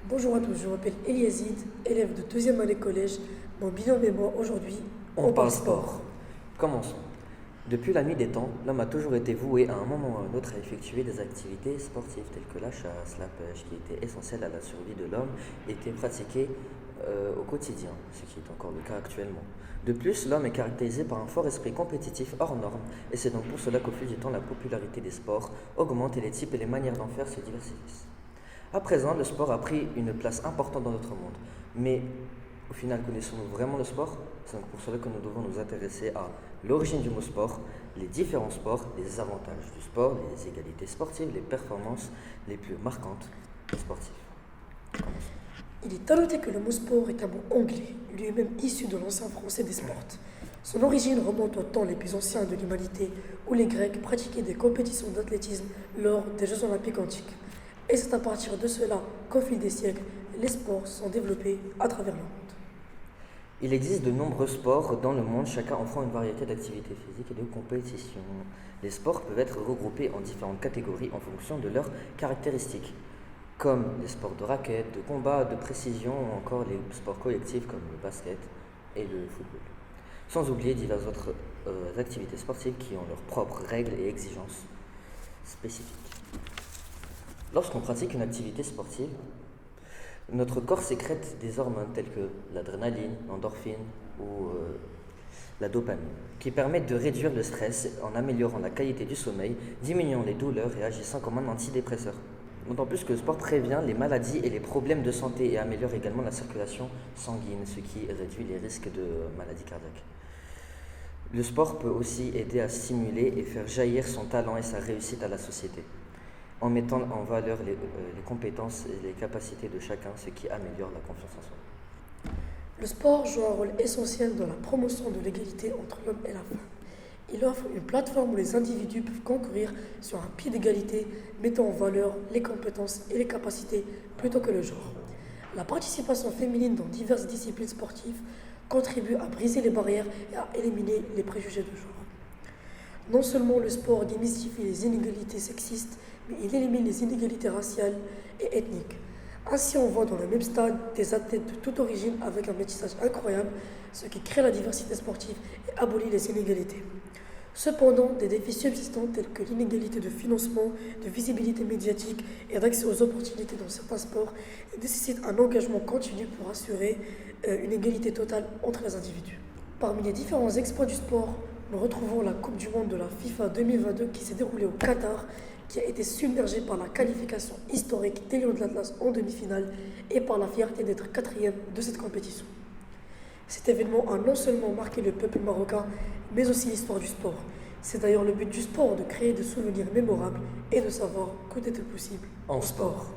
Bonjour à tous, je m'appelle Eliazid, élève de deuxième année collège. Mon binôme et moi aujourd'hui, On on parle parle sport. sport. Commençons. Depuis la nuit des temps, l'homme a toujours été voué à un moment ou à un autre à effectuer des activités sportives telles que la chasse, la pêche, qui étaient essentielles à la survie de l'homme, étaient pratiquées au quotidien, ce qui est encore le cas actuellement. De plus, l'homme est caractérisé par un fort esprit compétitif hors norme, et c'est donc pour cela qu'au fil du temps, la popularité des sports augmente et les types et les manières d'en faire se diversifient. À présent, le sport a pris une place importante dans notre monde. Mais au final, connaissons-nous vraiment le sport? C'est donc pour cela que nous devons nous intéresser à l'origine du mot sport, les différents sports, les avantages du sport, les égalités sportives, les performances les plus marquantes des sportifs. Commençons. Il est à noter que le mot sport est un mot anglais, lui-même issu de l'ancien français des sports. Son origine remonte aux temps les plus anciens de l'humanité, où les Grecs pratiquaient des compétitions d'athlétisme lors des Jeux olympiques antiques. Et c'est à partir de cela qu'au fil des siècles, les sports sont développés à travers le monde. Il existe de nombreux sports dans le monde, chacun offrant une variété d'activités physiques et de compétitions. Les sports peuvent être regroupés en différentes catégories en fonction de leurs caractéristiques, comme les sports de raquettes, de combat, de précision ou encore les sports collectifs comme le basket et le football. Sans oublier diverses autres activités sportives qui ont leurs propres règles et exigences spécifiques. Lorsqu'on pratique une activité sportive, notre corps sécrète des hormones telles que l'adrénaline, l'endorphine ou la dopamine, qui permettent de réduire le stress en améliorant la qualité du sommeil, diminuant les douleurs et agissant comme un antidépresseur. D'autant plus que le sport prévient les maladies et les problèmes de santé et améliore également la circulation sanguine, ce qui réduit les risques de maladies cardiaques. Le sport peut aussi aider à stimuler et faire jaillir son talent et sa réussite à la société, en mettant en valeur les compétences et les capacités de chacun, ce qui améliore la confiance en soi. Le sport joue un rôle essentiel dans la promotion de l'égalité entre l'homme et la femme. Il offre une plateforme où les individus peuvent concourir sur un pied d'égalité, mettant en valeur les compétences et les capacités plutôt que le genre. La participation féminine dans diverses disciplines sportives contribue à briser les barrières et à éliminer les préjugés de genre. Non seulement le sport démystifie les inégalités sexistes, mais il élimine les inégalités raciales et ethniques. Ainsi, on voit dans le même stade des athlètes de toute origine avec un métissage incroyable, ce qui crée la diversité sportive et abolit les inégalités. Cependant, des défis subsistants tels que l'inégalité de financement, de visibilité médiatique et d'accès aux opportunités dans certains sports nécessitent un engagement continu pour assurer une égalité totale entre les individus. Parmi les différents exploits du sport, nous retrouvons la Coupe du Monde de la FIFA 2022 qui s'est déroulée au Qatar, qui a été submergée par la qualification historique des Lions de l'Atlas en demi-finale et par la fierté d'être quatrième de cette compétition. Cet événement a non seulement marqué le peuple marocain, mais aussi l'histoire du sport. C'est d'ailleurs le but du sport de créer des souvenirs mémorables et de savoir que tout est possible En sport.